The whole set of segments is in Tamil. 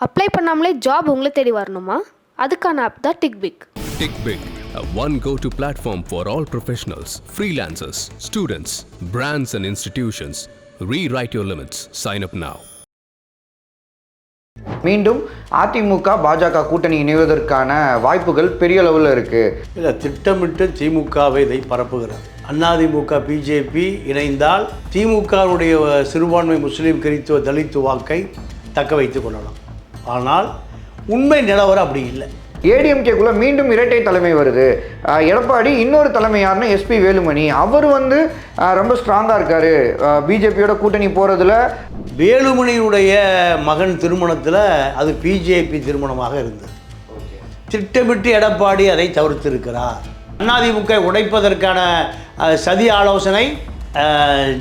அப்ளை பண்ணாமலே ஜாப் உங்களை தேடி வரணுமா? அதுக்கான ஆப் தான் டிக்பிக். TickBig, a one go-to platform for all professionals, freelancers, students, brands and institutions. Rewrite your limits. Sign up now. மீண்டும் அதிமுக பாஜக கூட்டணி இணைவதற்கான வாய்ப்புகள் பெரிய அளவில் இருக்குது. இல்லை, திட்டமிட்டு திமுகவை இதை பரப்புகிறது. அதிமுக பிஜேபி இணைந்தால் திமுகவுடைய சிறுபான்மை முஸ்லீம் கிறித்துவ தலித்து வாக்கை தக்க வைத்துக் கொள்ளலாம். ஆனால் உண்மை நிலவரம் அப்படி இல்லை. ஏடிஎம்கேக்குள்ளே மீண்டும் இரட்டை தலைமை வருது. எடப்பாடி இன்னொரு தலைமை யாருன்னா எஸ்பி வேலுமணி. அவர் ரொம்ப ஸ்ட்ராங்காக இருக்கார் பிஜேபியோட கூட்டணி போகிறதுல. வேலுமணியுடைய மகன் திருமணத்தில் அது பிஜேபி திருமணமாக இருந்தது. திட்டமிட்டு எடப்பாடி அதை தவிர்த்திருக்கிறார். அதிமுக உடைப்பதற்கான சதி ஆலோசனை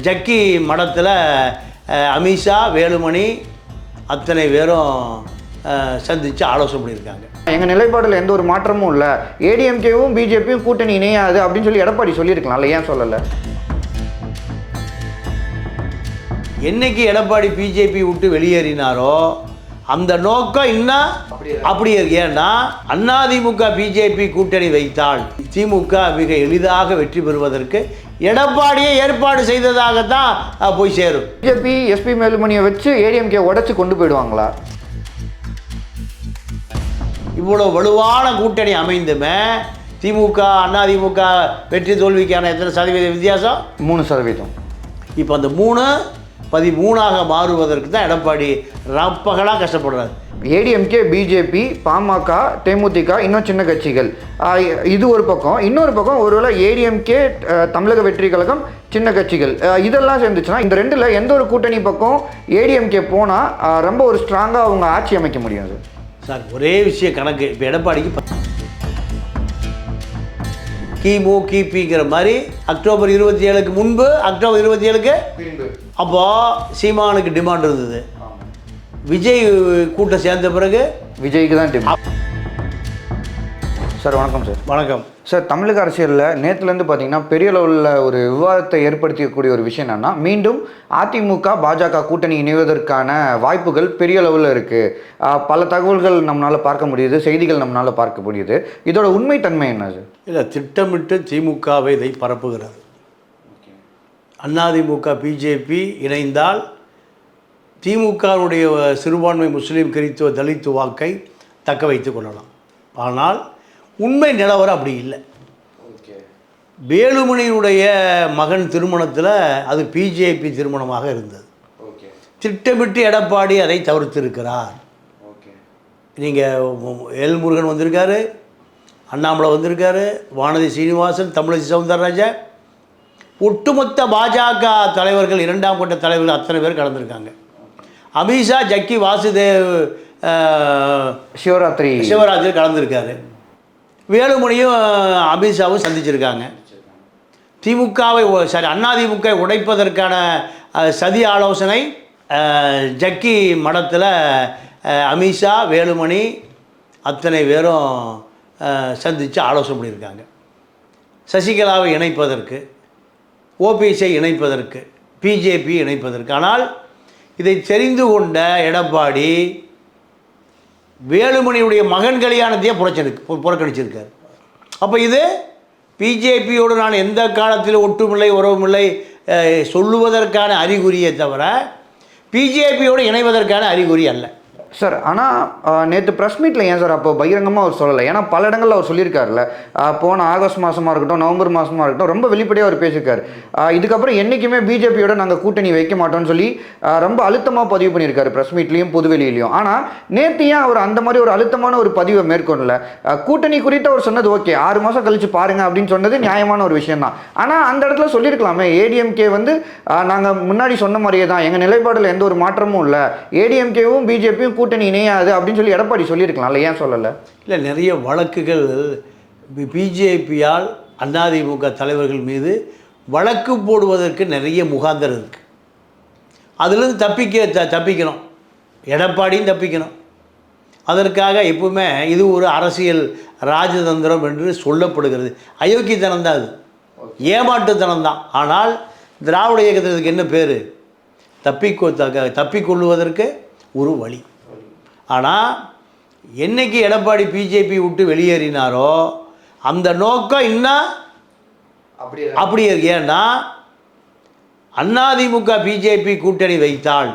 ஜக்கி மடத்தில் அமித்ஷா வேலுமணி அத்தனை பேரும் சந்தித்து ஆலோசனை பண்ணியிருக்காங்க. எங்கள் நிலைப்பாடில் எந்த ஒரு மாற்றமும் இல்லை, ஏடிஎம்கேவும் பிஜேபியும் கூட்டணி இணையாது அப்படின்னு சொல்லி எடப்பாடி சொல்லியிருக்கலாம்ல, ஏன் சொல்லலை? என்னைக்கு எடப்பாடி பிஜேபி விட்டு வெளியேறினாரோ அந்த நோக்கம் இன்னும் அப்படியே இருக்கு. ஏன்னா அதிமுக பிஜேபி கூட்டணி வைத்தால் திமுக மிக எளிதாக வெற்றி பெறுவதற்கு எடப்பாடியை ஏற்பாடு செய்ததாகத்தான் போய் சேரும். பிஜேபி எஸ்பி வேலுமணியை வச்சு ஏடிஎம்கே உடைச்சு கொண்டு போயிடுவாங்களா? இவ்வளோ வலுவான கூட்டணி அமைந்துமே திமுக அதிமுக வெற்றி தோல்விக்கான எத்தனை சதவீத வித்தியாசம்? 3%. இப்போ அந்த 3-13ஆக மாறுவதற்கு தான் எடப்பாடி ரப்பகலாக கஷ்டப்படுறாரு. ஏடிஎம்கே, பிஜேபி, பாமக, தேமுதிக, இன்னும் சின்ன கட்சிகள், இது ஒரு பக்கம். இன்னொரு பக்கம் ஒருவேளை ஏடிஎம்கே, தமிழக வெற்றி கழகம், சின்ன கட்சிகள், இதெல்லாம் சேர்ந்துச்சுன்னா இந்த ரெண்டில் எந்த ஒரு கூட்டணி பக்கம் ஏடிஎம்கே போனால் ரொம்ப ஒரு ஸ்ட்ராங்காக அவங்க ஆட்சி அமைக்க முடியாது சார். ஒரே விஷயம் கணக்கு. இப்போ எடப்பாடிக்கு கிமு கிபிங்கிற மாதிரி அக்டோபர் 27க்கு முன்பு, அக்டோபர் 27க்கு அப்போது சீமானுக்கு டிமாண்ட் இருந்தது. விஜய் கூட்டம் சேர்ந்த பிறகு விஜய்க்கு தான் டிமாண்ட். சார் வணக்கம். சார் வணக்கம் சார். தமிழக அரசியலில் நேற்றுலேருந்து பார்த்தீங்கன்னா பெரிய அளவில் ஒரு விவாதத்தை ஏற்படுத்தக்கூடிய ஒரு விஷயம் என்னென்னா, மீண்டும் அதிமுக பாஜக கூட்டணி இணைவதற்கான வாய்ப்புகள் பெரிய அளவில் இருக்குது. பல தகவல்கள் நம்மளால் பார்க்க முடியுது, செய்திகள் நம்மளால் பார்க்க முடியுது. இதோட உண்மைத்தன்மை என்ன சார்? இல்லை, திட்டமிட்டு திமுகவை இதை பரப்புகிறது. அதிமுக பிஜேபி இணைந்தால் திமுகவுடைய சிறுபான்மை முஸ்லீம் கிறித்துவ தலித்து வாக்கை தக்க வைத்துக் கொள்ளலாம். ஆனால் உண்மை நிலவரம் அப்படி இல்லை. வேலுமணியுடைய மகன் திருமணத்தில் அது பிஜேபி திருமணமாக இருந்தது. திட்டமிட்டு எடப்பாடி அதை தவிர்த்திருக்கிறார். நீங்கள் எல் முருகன் வந்திருக்காரு, அண்ணாமலை வந்திருக்காரு, வானதி சீனிவாசன், தமிழிசை சவுந்தரராஜன், ஒட்டுமொத்த பாஜக தலைவர்கள், 2ஆம் கட்ட தலைவர்கள் அத்தனை பேர் கலந்துருக்காங்க. அமித்ஷா, ஜக்கி வாசுதேவ், சிவராத்திரி கலந்துருக்காரு. வேலுமணியும் அமித்ஷாவும் சந்திச்சிருக்காங்க. திமுகவை அதிமுக உடைப்பதற்கான சதி ஆலோசனை ஜக்கி மடத்தில் அமித்ஷா வேலுமணி அத்தனை பேரும் சந்தித்து ஆலோசனை பண்ணியிருக்காங்க. சசிகலாவை இணைப்பதற்கு, ஓபிஎஸ்ஐ இணைப்பதற்கு, பிஜேபி இணைப்பதற்கு. ஆனால் இதை தெரிந்து கொண்ட எடப்பாடி வேலுமணியுடைய மகன் கல்யாணத்தையே புறக்கணிச்சிருக்கார். அப்போ இது பிஜேபியோடு நான் எந்த காலத்தில் ஒட்டுமில்லை உறவுமில்லை சொல்லுவதற்கான அறிகுறியை தவிர பிஜேபியோடு இணைவதற்கான அறிகுறி அல்ல சார். ஆனால் நேற்று ப்ரெஸ் மீட்டில் ஏன் சார் அப்போ பகிரங்கமாக அவர் சொல்லலை? ஏன்னா பல இடங்களில் அவர் சொல்லியிருக்காருல்ல, போன ஆகஸ்ட் மாதமாக இருக்கட்டும், நவம்பர் மாதமாக இருக்கட்டும், ரொம்ப வெளிப்படையாக அவர் பேசியிருக்காரு. இதுக்கப்புறம் என்றைக்குமே பிஜேபியோட நாங்கள் கூட்டணி வைக்க மாட்டோம்னு சொல்லி ரொம்ப அழுத்தமாக பதிவு பண்ணியிருக்காரு ப்ரெஸ் மீட்லேயும் பொதுவெளியிலையும். ஆனால் நேற்று ஏன் அவர் அந்த மாதிரி ஒரு அழுத்தமான ஒரு பதிவை மேற்கொள்ளல? கூட்டணி குறித்து அவர் சொன்னது ஓகே, 6 மாதம் கழிச்சு பாருங்கள் அப்படின்னு சொன்னது நியாயமான ஒரு விஷயம் தான். ஆனால் அந்த இடத்துல சொல்லியிருக்கலாமே, ஏடிஎம்கே நாங்கள் முன்னாடி சொன்ன மாதிரியே தான், எங்கள் நிலைப்பாடில் எந்த ஒரு மாற்றமும் இல்லை, ஏடிஎம்கேவும் பிஜேபியும் கூட்டணி இணையாது அப்படின்னு சொல்லி எடப்பாடி சொல்லியிருக்கலாம்ல, ஏன் சொல்லலை? இல்லை, நிறைய வழக்குகள் பிஜேபியால் அதிமுக தலைவர்கள் மீது வழக்கு போடுவதற்கு நிறைய முகாந்தரம் இருக்குது. அதுலேருந்து தப்பிக்கணும், எடப்பாடியும் தப்பிக்கணும். அதற்காக எப்பவுமே இது ஒரு அரசியல் ராஜதந்திரம் என்று சொல்லப்படுகிறது. அயோக்கியத்தனம் தான், அது ஏமாட்டுத்தனம் தான். ஆனால் திராவிட இயக்கத்திற்கு என்ன பேர்? தப்பிக்கொள்வதற்கு ஒரு வழி. ஆனால் என்னைக்கு எடப்பாடி பிஜேபி விட்டு வெளியேறினாரோ அந்த நோக்கம் இன்னும் அப்படியே இருக்கு. ஏன்னா அதிமுக பிஜேபி கூட்டணி வைத்தால்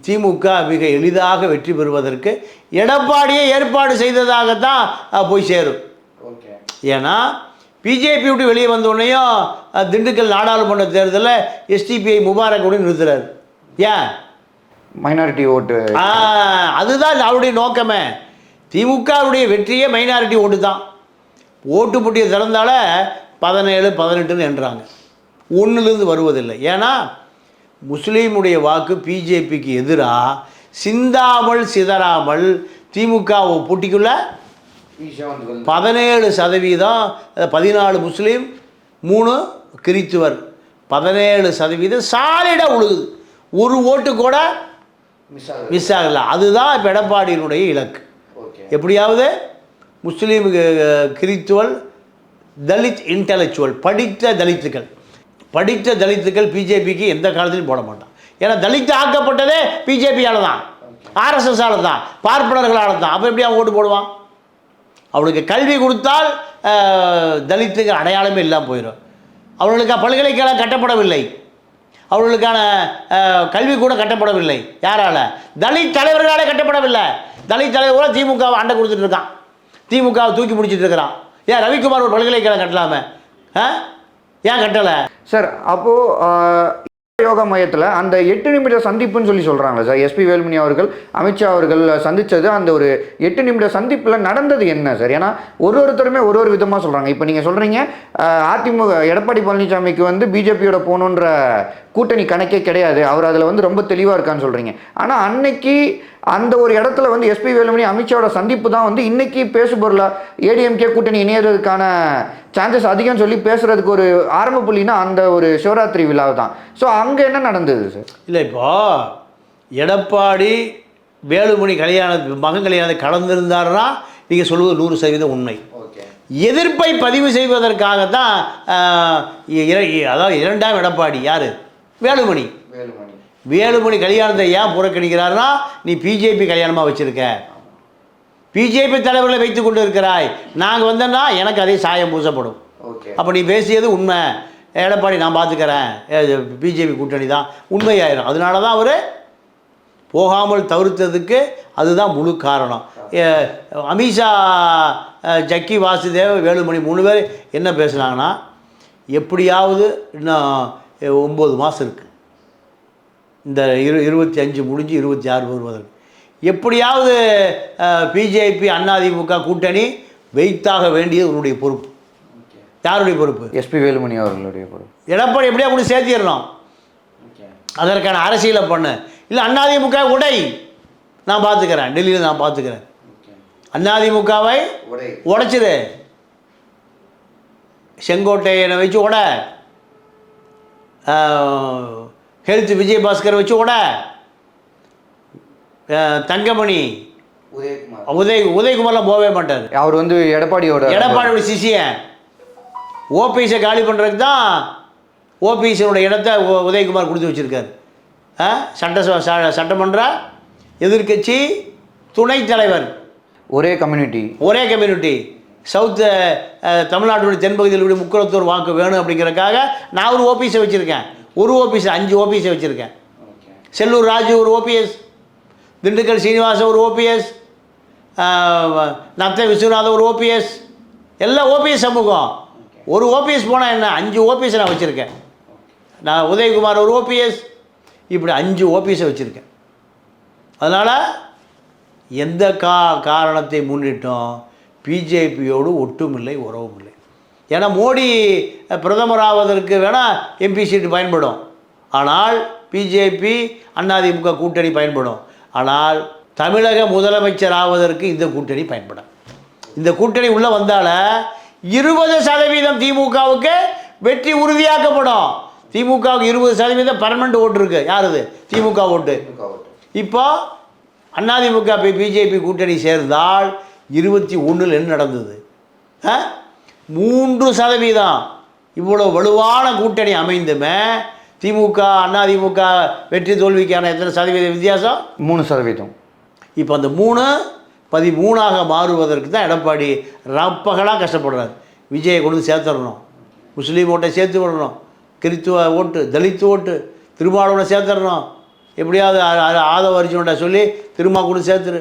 திமுக மிக எளிதாக வெற்றி பெறுவதற்கு எடப்பாடியை ஏற்பாடு செய்ததாகத்தான் போய் சேரும். ஏன்னா பிஜேபி விட்டு வெளியே வந்தோடனையும் திண்டுக்கல் நாடாளுமன்ற தேர்தலில் எஸ்டிபிஐ முபாரக் கூட நிறுத்துறாரு. ஏன்? மைனாரிட்டி ஓட்டு. அதுதான் அவருடைய நோக்கமே. திமுகவுடைய வெற்றியே மைனாரிட்டி ஓட்டு தான். ஓட்டு போட்டியை திறந்தால 17-18 என்றாங்க, ஒன்றுலேருந்து வருவதில்லை. ஏன்னா முஸ்லீமுடைய வாக்கு பிஜேபிக்கு எதிராக சிந்தாமல் சிதறாமல் திமுக போட்டிக்குள்ள 17%, 14 முஸ்லீம் 3 கிறித்துவர், 17% சாலிடாக உழுகுது. ஒரு ஓட்டு கூட மிஸ் ஆகல. அதுதான் இப்போ எடப்பாடியினுடைய இலக்கு. எப்படியாவது முஸ்லீம், கிறித்துவல், தலித், இன்டலெக்சுவல், படித்த தலித்துக்கள் பிஜேபிக்கு எந்த காலத்திலையும் போட மாட்டான். ஏன்னா தலித்து ஆக்கப்பட்டதே பிஜேபியால் தான், ஆர்எஸ்எஸ்ஸால் தான், பார்ப்பனர்களால் தான். அப்போ எப்படி அவன் ஓட்டு போடுவான்? அவனுக்கு கல்வி கொடுத்தால் தலித்துக்கு அடையாளமே இல்லாமல் போயிடும். அவர்களுக்கு பல்கலைக்கழகம் கட்டப்படவில்லை, அவர்களுக்கான கல்வி கூட கட்டப்படவில்லை. யாரால்? தலித் தலைவர்களாலே கட்டப்படவில்லை. தலித் தலைவர் கூட திமுகவை அண்டை கொடுத்துட்டு இருக்கான், திமுகவை தூக்கி முடிச்சுட்டு இருக்கிறான். ஏன் ரவிக்குமார் ஒரு பல்கலைக்கழகம் கட்டலாமே, ஏன் கட்டலை? சார் அப்போது யோகா மையத்தில் அந்த 8 நிமிட சந்திப்புன்னு சொல்லி சொல்கிறாங்களே சார், எஸ்பி வேலுமணி அவர்கள் அமித்ஷா அவர்கள் சந்தித்தது, அந்த ஒரு 8 நிமிட சந்திப்பில் நடந்தது என்ன சார்? ஏன்னா ஒருத்தருமே ஒரு விதமாக சொல்கிறாங்க. இப்போ நீங்கள் சொல்கிறீங்க அதிமுக எடப்பாடி பழனிசாமிக்கு வந்து பிஜேபியோட போகணுன்ற கூட்டணி கணக்கே கிடையாது, அவர் அதில் வந்து ரொம்ப தெளிவாக இருக்கான்னு சொல்கிறீங்க. ஆனால் அன்னைக்கு அந்த ஒரு இடத்துல வந்து எஸ்பி வேலுமணி அமித்ஷாவோட சந்திப்பு தான் வந்து இன்னைக்கு பேசுபொருளாக ஏடிஎம்கே கூட்டணி இணையறதுக்கான சான்சஸ் அதிகம்னு சொல்லி பேசுறதுக்கு ஒரு ஆரம்ப புள்ளினா அந்த ஒரு சிவராத்திரி விழா தான். ஸோ அங்கே என்ன நடந்தது சார்? இல்லை, இப்போ எடப்பாடி வேலுமணி மகன் கல்யாணத்தை கலந்திருந்தாருன்னா நீங்கள் சொல்லுவது 100% உண்மை. எதிர்ப்பை பதிவு செய்வதற்காகத்தான் அதாவது 2ஆம் எடப்பாடி யார்? வேலுமணி. வேலுமணி கல்யாணத்தை ஏன் புறக்கணிக்கிறாருன்னா, நீ பிஜேபி கல்யாணமாக வச்சுருக்க, பிஜேபி தலைவர்களை வைத்து கொண்டு இருக்கிறாய், நாங்கள் வந்தோன்னா எனக்கு அதே சாயம் பூசப்படும். அப்போ நீ பேசியது உண்மை, எடப்பாடி நான் பார்த்துக்கிறேன், பிஜேபி கூட்டணி தான் உண்மையாயிரும். அதனால தான் அவர் போகாமல் தவிர்த்ததுக்கு அதுதான் முழு காரணம். அமித்ஷா, ஜக்கி வாசுதேவ், வேலுமணி 3 பேர் என்ன பேசுனாங்கன்னா, எப்படியாவது இன்னும் 9 மாதம் இருக்குது, இந்த 25 முடிஞ்சு 26 வருவதற்கு, எப்படியாவது பிஜேபி அதிமுக கூட்டணி வைத்தாக வேண்டியது உன்னுடைய பொறுப்பு. யாருடைய பொறுப்பு? எஸ்பி வேலுமணி அவர்களுடைய பொறுப்பு. எடப்பாடி எப்படியா கூட சேர்த்திடணும், அதற்கான அரசியலை பண்ணு. இல்லை அதிமுக உடை, நான் பார்த்துக்கிறேன், டெல்லியில் நான் பார்த்துக்கிறேன், அதிமுகவை உடைச்சிரு, செங்கோட்டையனை வச்சு உட, ஹெல்த் விஜயபாஸ்கர் வச்சு உட, தங்கமணி, உதயகுமார்லாம் போகவே மாட்டார். அவர் வந்து எடப்பாடியோட சிசியன். ஓபிஎஸை காலி பண்ணுறதுக்கு தான் ஓபிஎஸோட இடத்த உதயகுமார் கொடுத்து வச்சுருக்காரு. சட்டமன்ற எதிர்க்கட்சி துணைத் தலைவர், ஒரே கம்யூனிட்டி சவுத் தமிழ்நாட்டுடைய தென்பகுதியில் முக்குளத்தூர் வாக்கு வேணும் அப்படிங்கிறதுக்காக நான் ஒரு ஓபிஎஸை வச்சுருக்கேன். ஒரு ஓபிஎஸ் 5 ஓபிஎஸை வச்சுருக்கேன். செல்லூர் ராஜு ஒரு ஓபிஎஸ், திண்டுக்கல் சீனிவாசன் ஒரு ஓபிஎஸ், நத்த விஸ்வநாதன் ஒரு ஓபிஎஸ், எல்லாம் ஓபிஎஸ் சமூகம். ஒரு ஓபிஎஸ் போனால் என்ன, 5 ஓபிஎஸ் நான் வச்சுருக்கேன். நான் உதயகுமார் ஒரு ஓபிஎஸ், இப்படி 5 ஓபிஎஸை வச்சுருக்கேன். அதனால் எந்த காரணத்தை முன்னிட்டோம் பிஜேபியோடு ஒட்டுமில்லை, உறவும் இல்லை. ஏன்னா மோடி பிரதமர் ஆவதற்கு வேணால் எம்பி சீட்டு பயன்படும், ஆனால் பிஜேபி அதிமுக கூட்டணி பயன்படும். ஆனால் தமிழக முதலமைச்சர் ஆவதற்கு இந்த கூட்டணி பயன்படும். இந்த கூட்டணி உள்ளே வந்தால் 20% திமுகவுக்கு வெற்றி உறுதியாக்கப்படும். திமுகவுக்கு 20% பர்மனெண்ட் ஓட்டு இருக்குது. யாருது? திமுக ஓட்டு. இப்போ அதிமுக பிஜேபி கூட்டணி சேர்ந்தால் 21 என்ன நடந்தது? 3%. இவ்வளோ வலுவான கூட்டணி அமைந்துமே திமுக அதிமுக வெற்றி தோல்விக்கான எத்தனை சதவீத வித்தியாசம்? 3%. இப்போ அந்த 3-13 மாறுவதற்கு தான் எடப்பாடி ரப்பகலாக கஷ்டப்படுறாரு. விஜயை கொண்டு சேர்த்துடணும், முஸ்லீம் ஓட்டை சேர்த்து விடணும், கிறித்துவ ஓட்டு, தலித் ஓட்டு, திருமாவளவனை சேர்த்துடணும், எப்படியாவது ஆதவ அர்ஜுனோட சொல்லி திருமா கொண்டு சேர்த்துரு,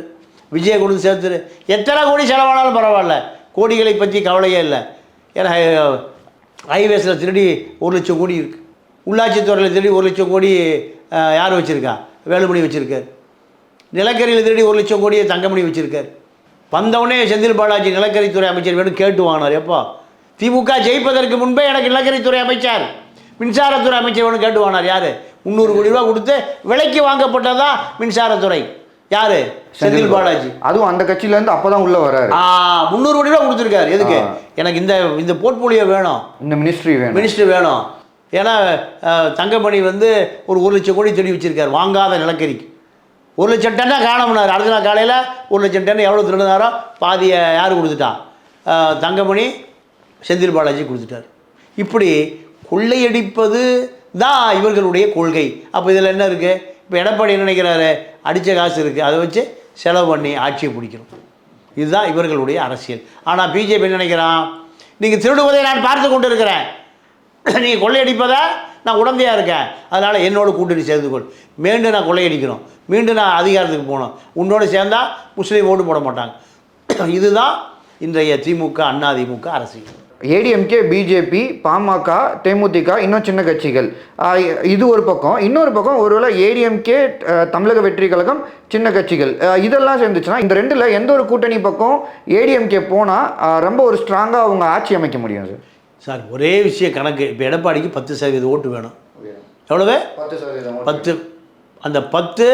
விஜயை கொண்டு சேர்த்துரு. எத்தனை கோடி செலவானாலும் பரவாயில்ல, கோடிகளை பற்றி கவலையே இல்லை. ஏன்னா ஹைவேஸில் திருடி 1 லட்சம் கோடி இருக்குது, உள்ளாட்சித்துறையில் திருடி 1 லட்சம் கோடி யார் வச்சுருக்கா? வேலுமணி வச்சுருக்கார். நிலக்கரியில் திருடி 1 லட்சம் கோடியை தங்கமணி வச்சுருக்கார். வந்தவுடனே செந்தில் பாலாஜி நிலக்கரித்துறை அமைச்சர் வேணும் கேட்டு வாங்கினார். எப்போ திமுக ஜெயிப்பதற்கு முன்பே எனக்கு நிலக்கரித்துறை அமைச்சர், மின்சாரத்துறை அமைச்சர் வேணும் கேட்டு வாங்கினார். யார்? 300 கோடி ரூபா கொடுத்து விலைக்கு வாங்கப்பட்டதான் மின்சாரத்துறை. யார்? செந்தில் பாலாஜி. அதுவும் அந்த கட்சியிலேருந்து அப்போ தான் உள்ளே வர்றாரு. 300 கோடி ரூபா கொடுத்துருக்காரு. எதுக்கு? எனக்கு இந்த போர்ட்போலியோ வேணும், இந்த மினிஸ்ட்ரி வேணும். ஏன்னா தங்கமணி வந்து ஒரு 1 லட்சம் கோடி தேடி வச்சுருக்காரு வாங்காத நிலக்கரிக்கு. 1 லட்சம் டன்னா காணமுனார். அடுத்த நாள் காலையில் 1 லட்சம் டன் எவ்வளோ திருடினாரோ பாதியை யார் கொடுத்துட்டா? தங்கமணி செந்தில் பாலாஜி கொடுத்துட்டார். இப்படி கொள்ளையடிப்பது தான் இவர்களுடைய கொள்கை. அப்போ இதில் என்ன இருக்குது? இப்போ எடப்பாடி என்ன நினைக்கிறாரு? அடித்த காசு இருக்குது, அதை வச்சு செலவு பண்ணி ஆட்சியை பிடிக்கணும். இதுதான் இவர்களுடைய அரசியல். ஆனால் பிஜேபி என்ன நினைக்கிறான்? நீங்கள் திருடுவதை நான் பார்த்து கொண்டு இருக்கிறேன், நீங்கள் கொள்ளையடிப்பதை நான் உடந்தையாக இருக்கேன், அதனால் என்னோட கூட்டணி சேர்ந்து கொள். மீண்டும் நான் கொள்ளையடிக்கணும், மீண்டும் நான் அதிகாரத்துக்கு போகணும், உன்னோடு சேர்ந்தால் முஸ்லீம் ஓட்டு போட மாட்டாங்க. இதுதான் இன்றைய திமுக அதிமுக அரசியல். ஏடிஎம்கே, பிஜேபி, பாமக, தேமுதிக, இன்னும் சின்ன கட்சிகள், இது ஒரு பக்கம். இன்னொரு பக்கம் ஒருவேளை ஏடிஎம்கே, தமிழக வெற்றி கழகம், சின்ன கட்சிகள், இதெல்லாம் சேர்ந்துச்சுன்னா இந்த ரெண்டில் எந்த ஒரு கூட்டணி பக்கம் ஏடிஎம்கே போனால் ரொம்ப ஒரு ஸ்ட்ராங்காக அவங்க ஆட்சி அமைக்க முடியும் சார்? சார் ஒரே விஷயம் கணக்கு. இப்போ எடப்பாடிக்கு 10% ஓட்டு வேணும். எவ்வளவு? 10. அந்த 10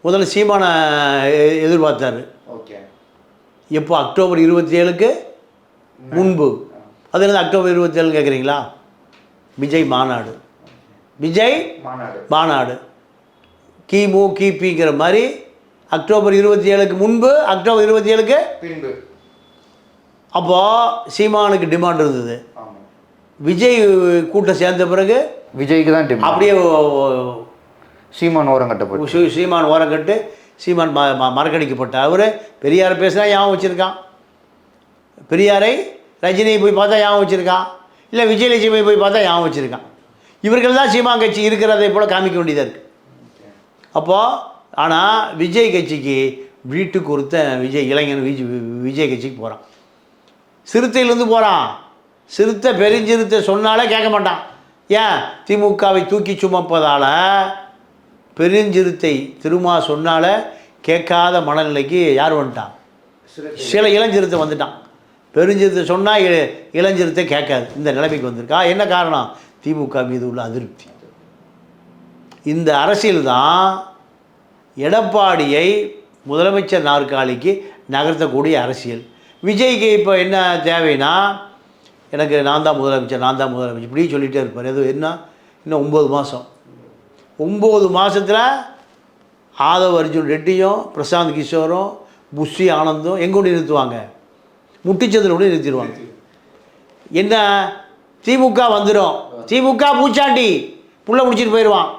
முதல்ல சீமான எதிர்பார்த்தாரு. ஓகே. எப்போ? அக்டோபர் 27க்கு முன்பு. அது என்ன அக்டோபர் 27 கேட்குறீங்களா? விஜய் மாநாடு, விஜய் மாநாடு கிமு கிபிங்கிற மாதிரி அக்டோபர் 27க்கு முன்பு, அக்டோபர் 27க்கு பின்பு. அப்போது சீமானுக்கு டிமாண்ட் இருந்தது. விஜய் கூட்டம் சேர்ந்த பிறகு விஜய்க்கு தான் அப்படியே சீமான் ஓரங்கட்டு சீமான் மறக்கடிக்கப்பட்ட அவர் பெரியாரை பேசினா ஞாபகம் வச்சுருக்கான், பெரியாரை ரஜினியை போய் பார்த்தா ஞாபகம் வச்சுருக்கான், இல்லை விஜயலட்சுமி போய் பார்த்தா ஞாபகம் வச்சுருக்கான். இவர்கள் தான் சீமான் கட்சி இருக்கிறதை போல் காமிக்க வேண்டியதாக இருக்குது. அப்போது ஆனால் விஜய் கட்சிக்கு வீட்டுக்கு ஒருத்தன் இளைஞன் விஜய் கட்சிக்கு போகிறான், சிறுத்தையிலேருந்து போகிறான். சிறுத்தை பெருஞ்சிறுத்தை சொன்னாலே கேட்க மாட்டான். ஏன்? திமுகவை தூக்கி சுமப்பதால் பெருஞ்சிறுத்தை திருமா சொன்னால கேட்காத மனநிலைக்கு யார் வந்துட்டான்? சில இளஞ்சிறுத்தை வந்துட்டான். பெருஞ்சிறுத்தை சொன்னால் இளஞ்சிறுத்தை கேட்காது, இந்த நிலைமைக்கு வந்திருக்கா. என்ன காரணம்? திமுக மீது உள்ள அதிருப்தி. இந்த அரசியல் தான் எடப்பாடியை முதலமைச்சர் நாற்காலிக்கு நகர்த்தக்கூடிய அரசியல். விஜய்க்கு இப்போ என்ன தேவைன்னா, எனக்கு நான் தான் முதலமைச்சர் இப்படி சொல்லிகிட்டே இருப்பார். எது என்ன? இன்னும் 9 மாதம். 9 மாதத்தில் ஆதவ் அர்ஜுன் ரெட்டியும் பிரசாந்த் கிஷோரும் புஷி ஆனந்தும் எங்கே கொண்டு நிறுத்துவாங்க? முட்டிச்சந்தில் கொண்டு நிறுத்திடுவாங்க. என்ன? திமுக வந்துடும். திமுக பூச்சாண்டி புள்ள முடிச்சிட்டு போயிடுவான்.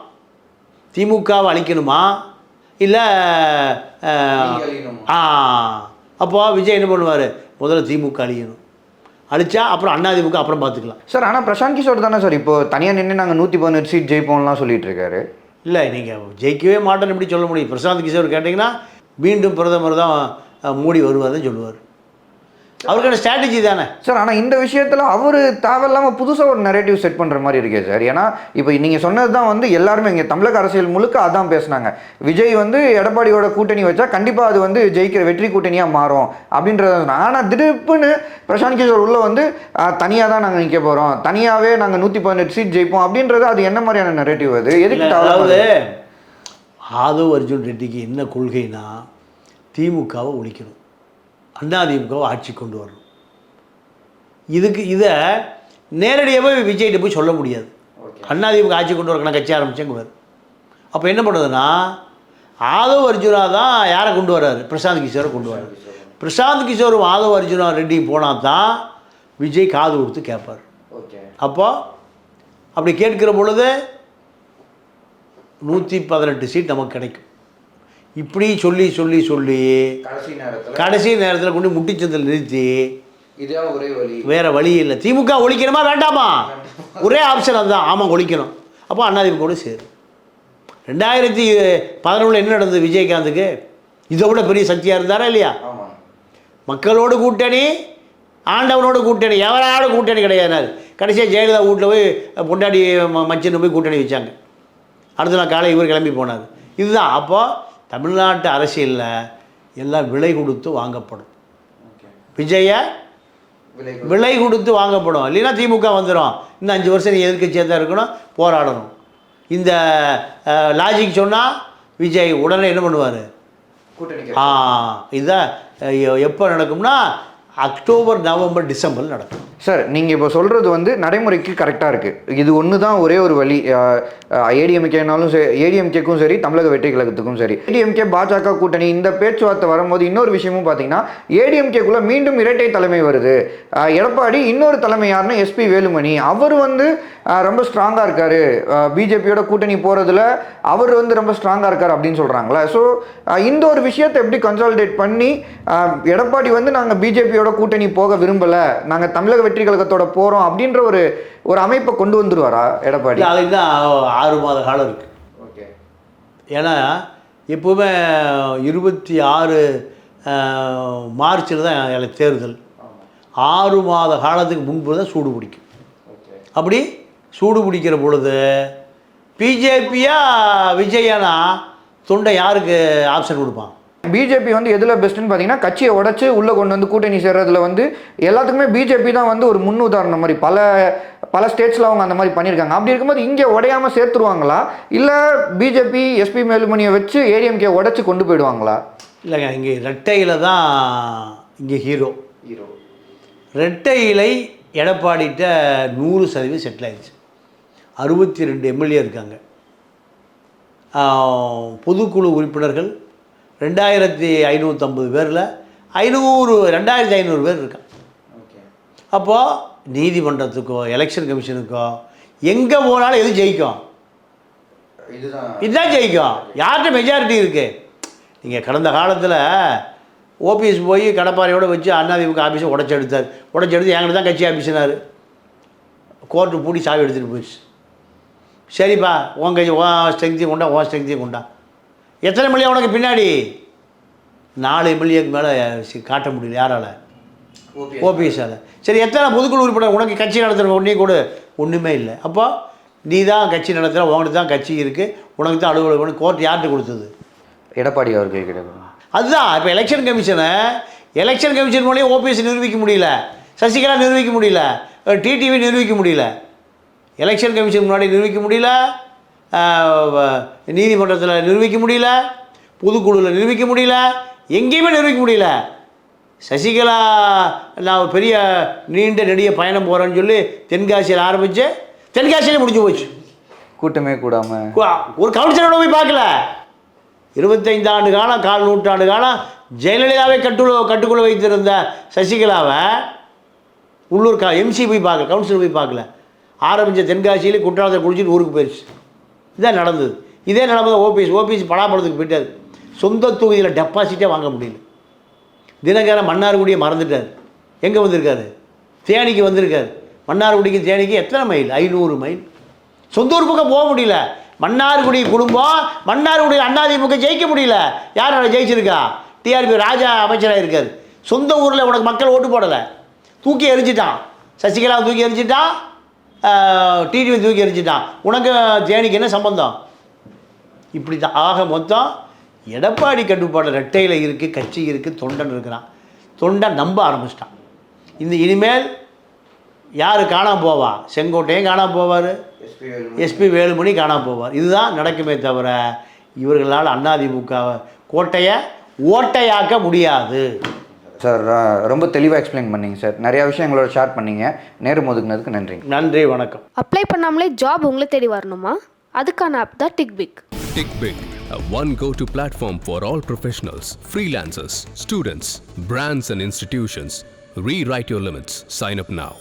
திமுகவை அழிக்கணுமா இல்லை? அப்போ விஜய் என்ன பண்ணுவார்? முதல்ல திமுக அழியணும், அழிச்சா அப்புறம் அதிமுக அப்புறம் பார்த்துக்கலாம். சார் ஆனால் பிரசாந்த் கிஷோர் தானே சார் இப்போ தனியாக நின்று நாங்கள் 118 சீட் ஜெயிப்போம்லாம் சொல்லிட்டு இருக்காரு. இல்லை, நீங்கள் ஜெயிக்கவே மாட்டேன்னு எப்படி சொல்ல முடியும்? பிரசாந்த் கிஷோர் கேட்டிங்கன்னா மீண்டும் பிரதமர் தான் மோடி வருவார்னு சொல்லுவார். அவருக்கான ஸ்ட்ராட்டஜி தானே சார். ஆனால் இந்த விஷயத்தில் அவர் தேவையில்லாமல் புதுசாக ஒரு நரேட்டிவ் செட் பண்ணுற மாதிரி இருக்கே சார். ஏன்னா இப்போ நீங்கள் சொன்னது தான் வந்து எல்லாருமே இங்கே தமிழக அரசியல் முழுக்க அதான் பேசுனாங்க. விஜய் வந்து எடப்பாடியோட கூட்டணி வச்சா கண்டிப்பாக அது வந்து ஜெயிக்கிற வெற்றி கூட்டணியாக மாறும் அப்படின்றது. ஆனால் திடீர்னு பிரசாந்த் கிஷோர் உள்ள வந்து தனியாக தான் நாங்கள் நிற்க போகிறோம், தனியாகவே நாங்கள் 118 சீட் ஜெயிப்போம் அப்படின்றது அது என்ன மாதிரியான நரேட்டிவ்? அது எதுக்கு? அதாவது ஆதவ் அர்ஜுன் ரெட்டிக்கு என்ன கொள்கைனா, திமுகவை ஒழிக்கணும், அதிமுகவை ஆட்சி கொண்டு வரணும். இதை நேரடியாகவே விஜய்கிட்ட போய் சொல்ல முடியாது. அதிமுக ஆட்சி கொண்டு வரணும் கட்சி ஆரம்பிச்சேங்குவார். அப்போ என்ன பண்ணுறதுன்னா, ஆதவ் அர்ஜுனா தான் யாரை கொண்டு வர்றாரு? பிரசாந்த் கிஷோரை கொண்டு வர்றாரு. பிரசாந்த் கிஷோரும் ஆதவ் அர்ஜுனா ரெட்டியும் போனால் தான் விஜய் காது கொடுத்து கேட்பார். அப்போ அப்படி கேட்கிற பொழுது 118 சீட் நமக்கு கிடைக்கும். இப்படி சொல்லி சொல்லி சொல்லி கடைசி நேரத்தில் கொண்டு முட்டிச்சந்தில் நிறுத்தி இதான் ஒரே வழி, வேற வழி இல்லை. திமுக ஒழிக்கணுமா வேண்டாமா? ஒரே ஆப்ஷன் அதுதான், ஆமாம் ஒழிக்கணும். அப்போ அதிமுக சேரு. 2011 என்ன நடந்தது விஜயகாந்துக்கு? இதை விட பெரிய சக்தியாக இருந்தாரா இல்லையா? மக்களோடு கூட்டணி, ஆண்டவனோட கூட்டணி, எவரோட கூட்டணி கிடையாது. கடைசியாக ஜெயலலிதா வீட்டில் போய் பொண்டாடி மச்சின்னு போய் கூட்டணி வச்சாங்க. அடுத்த நாள் காலை இவர் கிளம்பி போனார். இதுதான். அப்போது தமிழ்நாட்டு அரசியலில் எல்லாம் விலை கொடுத்து வாங்கப்படும். விஜயை விலை கொடுத்து வாங்கப்படும். இல்லைன்னா திமுக வந்துடும். இன்னும் 5 வருஷம் நீ எதிர்க்கட்சியாக தான் இருக்கணும், போராடணும். இந்த லாஜிக் சொன்னால் விஜய் உடனே என்ன பண்ணுவார்? இதுதான் எப்போ நடக்கும்னா அக்டோபர், நவம்பர், டிசம்பர் நடக்கும். சார், நீங்கள் இப்போ சொல்கிறது வந்து நடைமுறைக்கு கரெக்டாக இருக்குது. இது ஒன்று தான் ஒரே ஒரு வழி. ஏடிஎம்கேனாலும் சரி, ஏடிஎம்கேக்கும் சரி, தமிழக வெற்றி கழகத்துக்கும் சரி. ஏடிஎம்கே பாஜக கூட்டணி இந்த பேச்சுவார்த்தை வரும்போது இன்னொரு விஷயமும் பார்த்தீங்கன்னா, ஏடிஎம்கேக்குள்ளே மீண்டும் இரட்டை தலைமை வருது. எடப்பாடி இன்னொரு தலைமை யாருன்னா எஸ்பி வேலுமணி. அவர் வந்து ரொம்ப ஸ்ட்ராங்காக இருக்கார், பிஜேபியோட கூட்டணி போகிறதுல அவர் வந்து ரொம்ப ஸ்ட்ராங்காக இருக்கார் அப்படின்னு சொல்கிறாங்களே. ஸோ இந்த ஒரு விஷயத்தை எப்படி கன்சாலிடேட் பண்ணி எடப்பாடி வந்து நாங்கள் பிஜேபியோட கூட்டணி போக விரும்பலை, நாங்கள் தமிழக வெற்றி கழகத்தோட போகிறோம் அப்படின்ற ஒரு அமைப்பை கொண்டு வந்துருவாரா எடப்பாடி? அது இன்னும் 6 மாத காலம் இருக்குது. ஓகே. ஏன்னா எப்போவுமே 26 மார்ச்சில் தான் தேர்தல். 6 மாத காலத்துக்கு முன்பு தான் சூடு பிடிக்கும். அப்படி சூடு பிடிக்கிற பொழுது பிஜேபியா விஜயானா தொண்டை யாருக்கு ஆப்ஷன் கொடுப்பான்? பிஜேபி வந்து எதில் பெஸ்ட்டுன்னு பார்த்தீங்கன்னா, கட்சியை உடச்சி உள்ளே கொண்டு வந்து கூட்டணி சேர்றதுல வந்து எல்லாத்துக்குமே பிஜேபி தான் வந்து ஒரு முன் உதாரணம் மாதிரி. பல ஸ்டேட்ஸில் அவங்க அந்த மாதிரி பண்ணியிருக்காங்க. அப்படி இருக்கும்போது இங்கே உடையாமல் சேர்த்துருவாங்களா, இல்லை பிஜேபி எஸ்பி மேலுமணியை வச்சு ஏடிஎம்கே உடச்சி கொண்டு போயிடுவாங்களா? இல்லைங்க, இங்கே ரெட்டையில் தான் இங்கே ஹீரோ. ரெட்டை இலை எடப்பாடிட்ட 100% செட்டில் ஆயிடுச்சு. 62 எம்எல்ஏ இருக்காங்க. பொதுக்குழு உறுப்பினர்கள் 2550 பேரில் 2500 பேர் இருக்காங்க. அப்போது நீதிமன்றத்துக்கோ எலெக்ஷன் கமிஷனுக்கோ எங்கே போனாலும் எது ஜெயிக்கும்? இதுதான் ஜெயிக்கும். யார்கிட்ட மெஜாரிட்டி இருக்குது? நீங்கள் கடந்த காலத்தில் ஓபிஎஸ் போய் கடப்பாறையோடு வச்சு அதிமுக ஆஃபீஸை உடச்செடுத்து என்கிட்ட தான் கட்சி ஆஃபீஸினார். கோர்ட்டு பூட்டி சாவி எடுத்துகிட்டு போயிடுச்சு. சரிப்பா, உன் கட்சி உன் ஸ்ட்ரெங்க்த்தையும் கொண்டா, உன் ஸ்ட்ரெங்க்த்தையும் கொண்டா. எத்தனை எம்எல்ஏ உனக்கு பின்னாடி? 4 எம்எல்ஏக்கு மேலே காட்ட முடியல. யாரால்? ஓபிஎஸ்ஸால். சரி, எத்தனை பொதுக்குழு உறுப்பினர் உனக்கு கட்சி நடத்துகிற ஒன்றே கூட ஒன்றுமே இல்லை. அப்போ நீ தான் கட்சி நடத்துகிற, உங்கள்கிட்ட தான் கட்சி இருக்குது, உனக்கு தான் அலுவலகம். கோர்ட் யார்கிட்ட கொடுத்தது? எடப்பாடி அவர்கள் கிடையாது. அதுதான். இப்போ எலெக்ஷன் கமிஷன் மூலியம் ஓபிஎஸ் நிரூபிக்க முடியல, சசிகலா நிரூபிக்க முடியல, டிடிவி நிரூபிக்க முடியல. எலெக்ஷன் கமிஷன் முன்னாடி நிரூபிக்க முடியல, நீதிமன்றத்தில் நிரூபிக்க முடியல, பொதுக்குழுவில் நிரூபிக்க முடியல, எங்கேயுமே நிரூபிக்க முடியல. சசிகலா நான் பெரிய நீண்ட நெடிய பயணம் போகிறேன்னு சொல்லி தென்காசியில் ஆரம்பித்து தென்காசியிலே முடிஞ்சு போச்சு. கூட்டமே கூடாமல் ஒரு கவுன்சிலரோட போய் பார்க்கல. 25 ஆண்டு காலம், 4 நூற்றாண்டு காலம் ஜெயலலிதாவை கட்டுக்குள்ள வைத்திருந்த சசிகலாவை உள்ளூர் எம்சி போய் பார்க்கல, கவுன்சிலர் போய் பார்க்கல. ஆரம்பித்த தென்காசியிலே குற்றாலத்தை குடிச்சிட்டு ஊருக்கு போயிடுச்சு. இதான் நடந்தது. இதே நடந்தது ஓபிஎஸ் பலாப்பழத்துக்கு போயிட்டார். சொந்த தொகுதியில் டெபாசிட்டே வாங்க முடியல. தினகரன் மன்னார்குடியை மறந்துட்டார். எங்கே வந்திருக்காரு? தேனிக்கு வந்திருக்காரு. மன்னார்குடிக்கு தேனிக்கு எத்தனை மைல்? 500 மைல். சொந்த ஊர் பக்கம் போக முடியல. மன்னார்குடி குடும்பம், மன்னார்குடியில் அதிமுக ஜெயிக்க முடியல. யார் ஜெயிச்சிருக்கா? டிஆர்பி ராஜா அமைச்சராக இருக்கார். சொந்த ஊரில் உனக்கு மக்கள் ஓட்டு போடலை, தூக்கி எரிஞ்சிட்டான். சசிகலா தூக்கி எரிஞ்சிட்டான், டிடிவி தூக்கி எரிஞ்சிட்டான். உனக்கு தேனிக்கு என்ன சம்பந்தம்? இப்படி தான். ஆக மொத்தம் எடப்பாடி கட்டுப்பாடு ரெட்டையில் இருக்குது, கட்சி இருக்குது, தொண்டன் இருக்கிறான். தொண்டன் நம்ப ஆரம்பிச்சிட்டான். இனிமேல் யார் காணாமல் போவா? செங்கோட்டையும் காணாமல் போவார், எஸ்பி வேலுமணி காணாமல் போவார். இதுதான் நடக்குமே தவிர இவர்களால் அதிமுக கோட்டையை ஓட்டையாக்க முடியாது. சார், ரொம்ப தெளிவாக எக்ஸ்பிளைன் பண்ணீங்க சார். நிறையா விஷயம் எங்களோட ஷேர் பண்ணீங்க. நேரம் ஒதுக்குனதுக்கு நன்றி. நன்றி, வணக்கம். அப்ளை பண்ணாமலே ஜாப் உங்களை தேடி வரணுமா? அதுக்கான ஆப் தான் டிக்பிக். TickBig, a one go-to platform for all professionals, freelancers, students, brands and institutions. Rewrite your limits. Sign up now.